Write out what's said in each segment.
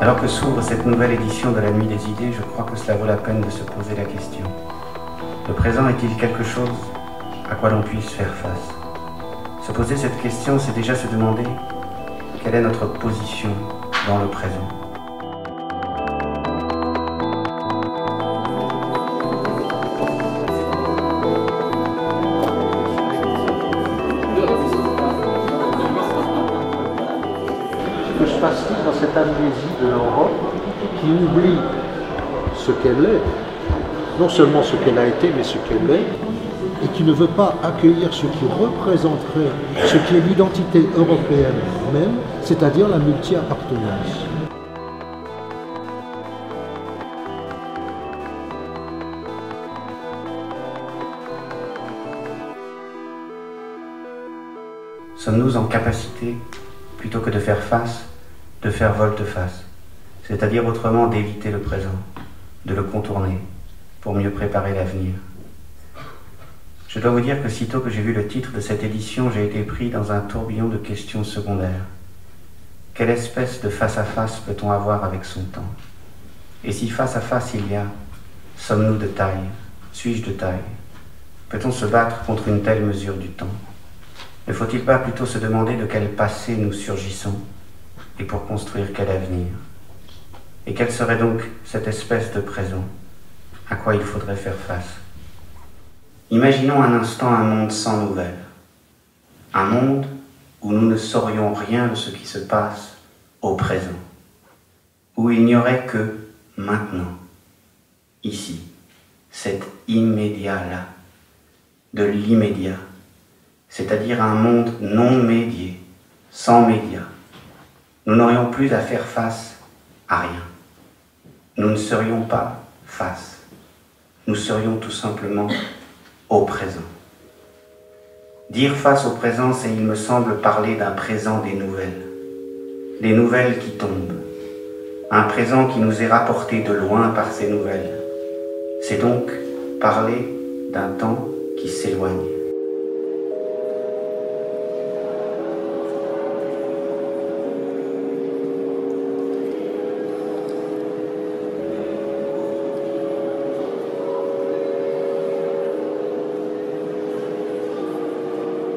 Alors que s'ouvre cette nouvelle édition de la Nuit des idées, je crois que cela vaut la peine de se poser la question. Le présent est-il quelque chose à quoi l'on puisse faire face? Se poser cette question, c'est déjà se demander quelle est notre position dans le présent. Que se passe-t-il dans cette amnésie de l'Europe qui oublie ce qu'elle est, non seulement ce qu'elle a été, mais ce qu'elle est, et qui ne veut pas accueillir ce qui représenterait ce qui est l'identité européenne même, c'est-à-dire la multi-appartenance. Sommes-nous en capacité, plutôt que de faire face, de faire volte-face, c'est-à-dire autrement d'éviter le présent, de le contourner, pour mieux préparer l'avenir? Je dois vous dire que sitôt que j'ai vu le titre de cette édition, j'ai été pris dans un tourbillon de questions secondaires. Quelle espèce de face-à-face peut-on avoir avec son temps? Et si face-à-face il y a, sommes-nous de taille? Suis-je de taille? Peut-on se battre contre une telle mesure du temps? Ne faut-il pas plutôt se demander de quel passé nous surgissons et pour construire quel avenir? Et quelle serait donc cette espèce de présent à quoi il faudrait faire face? Imaginons un instant un monde sans nouvelles, un monde où nous ne saurions rien de ce qui se passe au présent, où il n'y aurait que maintenant, ici, cet immédiat-là, de l'immédiat, c'est-à-dire un monde non médié, sans médias. Nous n'aurions plus à faire face à rien. Nous ne serions pas face. Nous serions tout simplement au présent. Dire face au présent, c'est, il me semble, parler d'un présent des nouvelles qui tombent, un présent qui nous est rapporté de loin par ces nouvelles. C'est donc parler d'un temps qui s'éloigne.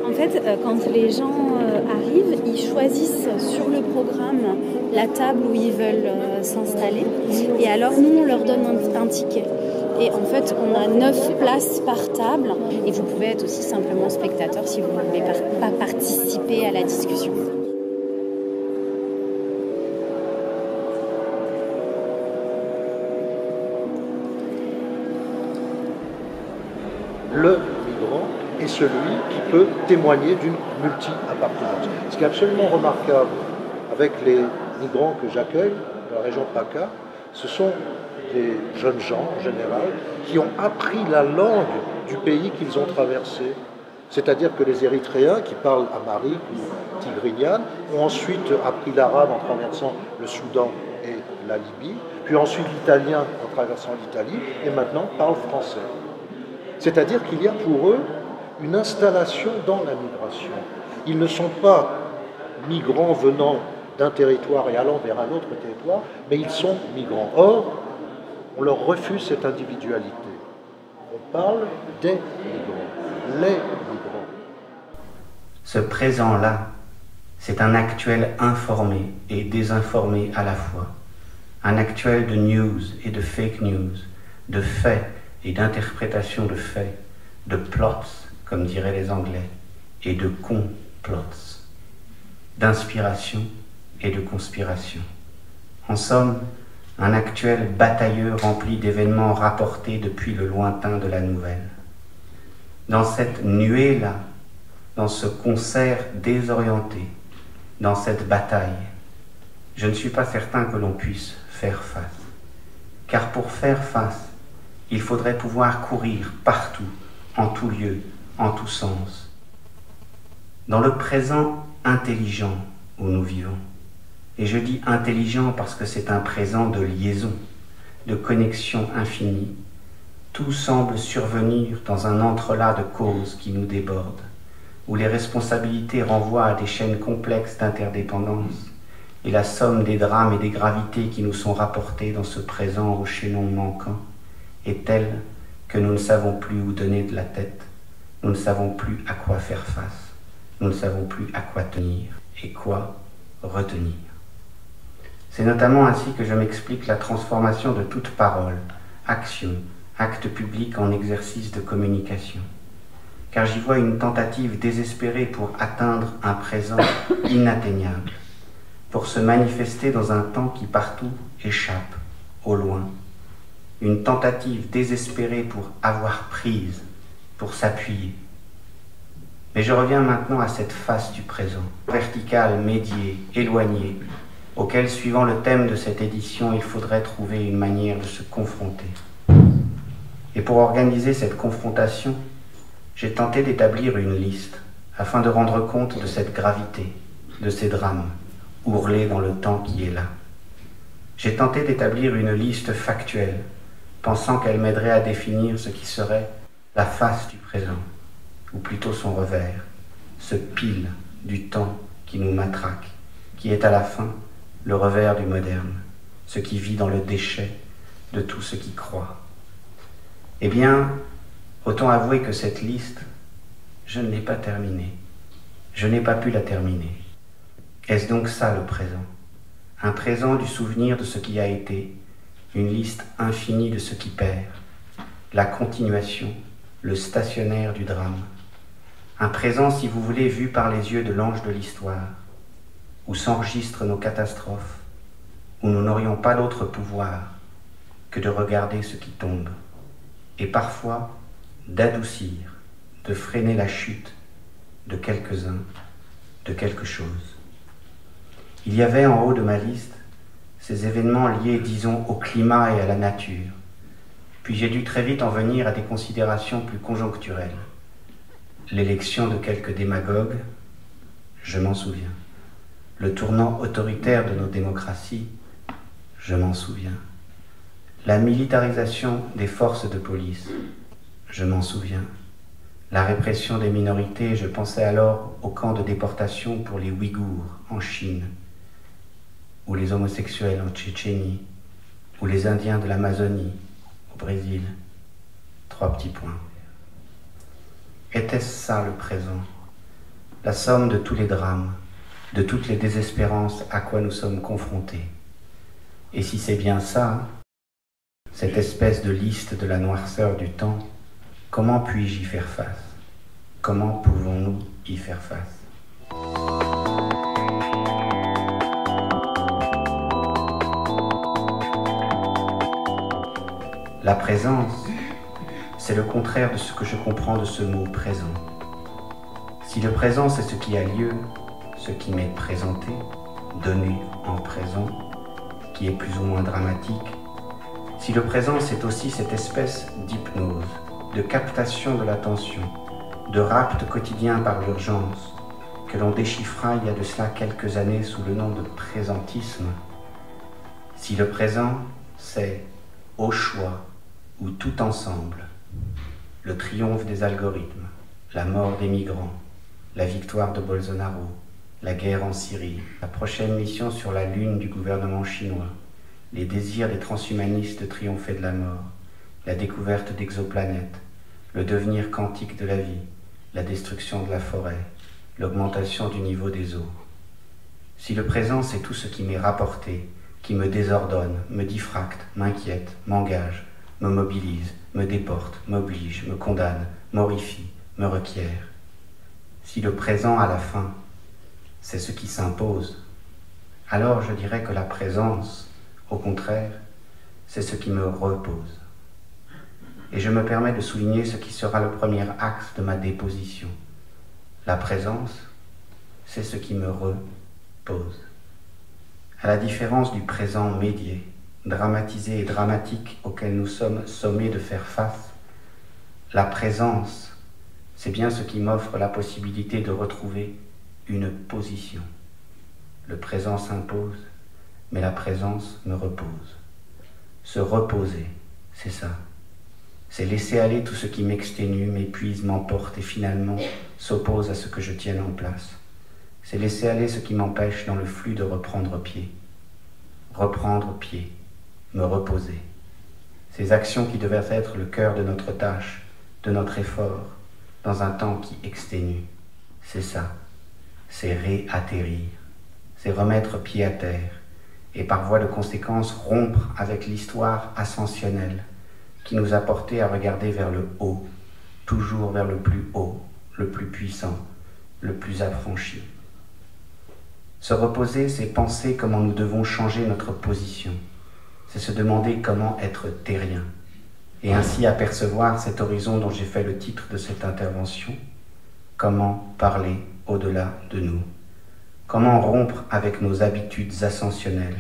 En fait, quand les gens arrivent, ils choisissent sur le programme la table où ils veulent s'installer. Et alors, nous, on leur donne un ticket. Et en fait, on a 9 places par table. Et vous pouvez être aussi simplement spectateur si vous ne voulez pas participer à la discussion. Le migrant est celui qui peut témoigner d'une multi-appartenance. Ce qui est absolument remarquable avec les migrants que j'accueille dans la région de PACA, ce sont des jeunes gens en général qui ont appris la langue du pays qu'ils ont traversé. C'est-à-dire que les Érythréens qui parlent amharique ou tigrignane ont ensuite appris l'arabe en traversant le Soudan et la Libye, puis ensuite l'italien en traversant l'Italie, et maintenant parlent français. C'est-à-dire qu'il y a pour eux une installation dans la migration. Ils ne sont pas migrants venant d'un territoire et allant vers un autre territoire, mais ils sont migrants. Or, on leur refuse cette individualité. On parle des migrants, les migrants. Ce présent-là, c'est un actuel informé et désinformé à la fois. Un actuel de news et de fake news, de faits et d'interprétation de faits, de plots, comme diraient les Anglais, et de complots, d'inspiration et de conspiration. En somme, un actuel batailleux rempli d'événements rapportés depuis le lointain de la nouvelle. Dans cette nuée-là, dans ce concert désorienté, dans cette bataille, je ne suis pas certain que l'on puisse faire face. Car pour faire face, il faudrait pouvoir courir partout, en tout lieu, en tout sens. Dans le présent intelligent où nous vivons, et je dis intelligent parce que c'est un présent de liaison, de connexion infinie, tout semble survenir dans un entrelac de causes qui nous débordent, où les responsabilités renvoient à des chaînes complexes d'interdépendance, et la somme des drames et des gravités qui nous sont rapportés dans ce présent au chaînon manquant est telle que nous ne savons plus où donner de la tête, nous ne savons plus à quoi faire face, nous ne savons plus à quoi tenir et quoi retenir. C'est notamment ainsi que je m'explique la transformation de toute parole, action, acte public en exercice de communication. Car j'y vois une tentative désespérée pour atteindre un présent inatteignable, pour se manifester dans un temps qui partout échappe, au loin. Une tentative désespérée pour avoir prise, pour s'appuyer. Mais je reviens maintenant à cette face du présent, verticale, médiée, éloignée, auquel, suivant le thème de cette édition, il faudrait trouver une manière de se confronter. Et pour organiser cette confrontation, j'ai tenté d'établir une liste, afin de rendre compte de cette gravité, de ces drames, ourlés dans le temps qui est là. J'ai tenté d'établir une liste factuelle, pensant qu'elle m'aiderait à définir ce qui serait la face du présent, ou plutôt son revers, ce pile du temps qui nous matraque, qui est à la fin le revers du moderne, ce qui vit dans le déchet de tout ce qui croit. Eh bien, autant avouer que cette liste, je ne l'ai pas terminée. Je n'ai pas pu la terminer. Est-ce donc ça le présent? Un présent du souvenir de ce qui a été, une liste infinie de ce qui perd, la continuation, le stationnaire du drame. Un présent, si vous voulez, vu par les yeux de l'ange de l'histoire, où s'enregistrent nos catastrophes, où nous n'aurions pas d'autre pouvoir que de regarder ce qui tombe, et parfois d'adoucir, de freiner la chute de quelques-uns, de quelque chose. Il y avait en haut de ma liste ces événements liés, disons, au climat et à la nature, puis j'ai dû très vite en venir à des considérations plus conjoncturelles. L'élection de quelques démagogues, je m'en souviens. Le tournant autoritaire de nos démocraties, je m'en souviens. La militarisation des forces de police, je m'en souviens. La répression des minorités, je pensais alors au camp de déportation pour les Ouïghours en Chine, ou les homosexuels en Tchétchénie, ou les Indiens de l'Amazonie au Brésil. 3 petits points. Était-ce ça le présent? La somme de tous les drames, de toutes les désespérances à quoi nous sommes confrontés. Et si c'est bien ça, cette espèce de liste de la noirceur du temps, comment puis-je y faire face? Comment pouvons-nous y faire face? La présence, c'est le contraire de ce que je comprends de ce mot présent. Si le présent c'est ce qui a lieu, ce qui m'est présenté, donné en présent, qui est plus ou moins dramatique, si le présent c'est aussi cette espèce d'hypnose, de captation de l'attention, de rapt quotidien par l'urgence, que l'on déchiffra il y a de cela quelques années sous le nom de présentisme, si le présent c'est au choix ou tout ensemble, le triomphe des algorithmes, la mort des migrants, la victoire de Bolsonaro, la guerre en Syrie, la prochaine mission sur la Lune du gouvernement chinois, les désirs des transhumanistes de triompher de la mort, la découverte d'exoplanètes, le devenir quantique de la vie, la destruction de la forêt, l'augmentation du niveau des eaux. Si le présent c'est tout ce qui m'est rapporté, qui me désordonne, me diffracte, m'inquiète, m'engage, me mobilise, me déporte, m'oblige, me condamne, m'horrifie, me requiert. Si le présent à la fin, c'est ce qui s'impose, alors je dirais que la présence, au contraire, c'est ce qui me repose. Et je me permets de souligner ce qui sera le premier axe de ma déposition. La présence, c'est ce qui me repose. À la différence du présent médié, dramatisé et dramatique auquel nous sommes sommés de faire face, la présence, c'est bien ce qui m'offre la possibilité de retrouver une position. Le présent s'impose, mais la présence me repose. Se reposer, c'est ça. C'est laisser aller tout ce qui m'exténue, m'épuise, m'emporte et finalement s'oppose à ce que je tienne en place. c'est laisser aller ce qui m'empêche dans le flux de reprendre pied. Reprendre pied, me reposer. Ces actions qui devaient être le cœur de notre tâche, de notre effort, dans un temps qui exténue. C'est ça, c'est réatterrir, c'est remettre pied à terre, et par voie de conséquence rompre avec l'histoire ascensionnelle qui nous a portés à regarder vers le haut, toujours vers le plus haut, le plus puissant, le plus affranchi. Se reposer, c'est penser comment nous devons changer notre position, c'est se demander comment être terrien, et ainsi apercevoir cet horizon dont j'ai fait le titre de cette intervention, comment parler au-delà de nous, comment rompre avec nos habitudes ascensionnelles,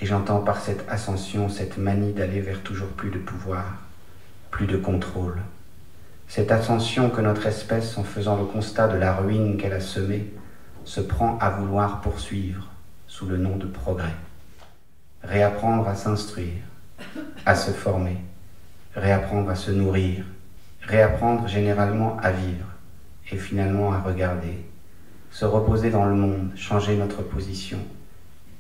et j'entends par cette ascension cette manie d'aller vers toujours plus de pouvoir, plus de contrôle. Cette ascension que notre espèce, en faisant le constat de la ruine qu'elle a semée, se prend à vouloir poursuivre sous le nom de progrès. Réapprendre à s'instruire, à se former, réapprendre à se nourrir, réapprendre généralement à vivre et finalement à regarder, se reposer dans le monde, changer notre position,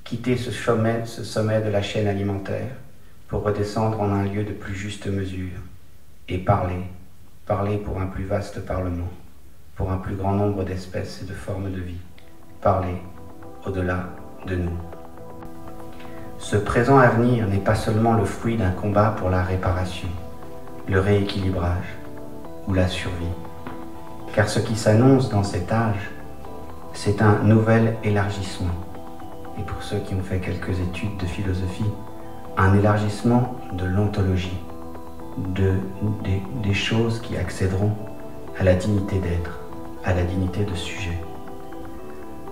quitter ce sommet de la chaîne alimentaire pour redescendre en un lieu de plus juste mesure et parler pour un plus vaste parlement, pour un plus grand nombre d'espèces et de formes de vie, parler au-delà de nous. Ce présent avenir n'est pas seulement le fruit d'un combat pour la réparation, le rééquilibrage ou la survie, car ce qui s'annonce dans cet âge, c'est un nouvel élargissement. Et pour ceux qui ont fait quelques études de philosophie, un élargissement de l'ontologie, des choses qui accéderont à la dignité d'être, à la dignité de sujet.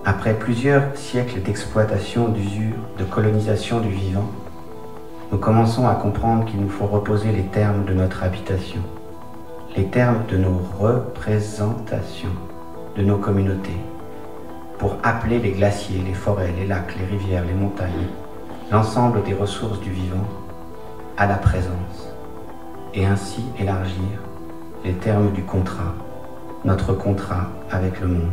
Après plusieurs siècles d'exploitation, d'usure, de colonisation du vivant, nous commençons à comprendre qu'il nous faut reposer les termes de notre habitation, les termes de nos représentations, de nos communautés, pour appeler les glaciers, les forêts, les lacs, les rivières, les montagnes, l'ensemble des ressources du vivant à la présence, et ainsi élargir les termes du contrat, notre contrat avec le monde.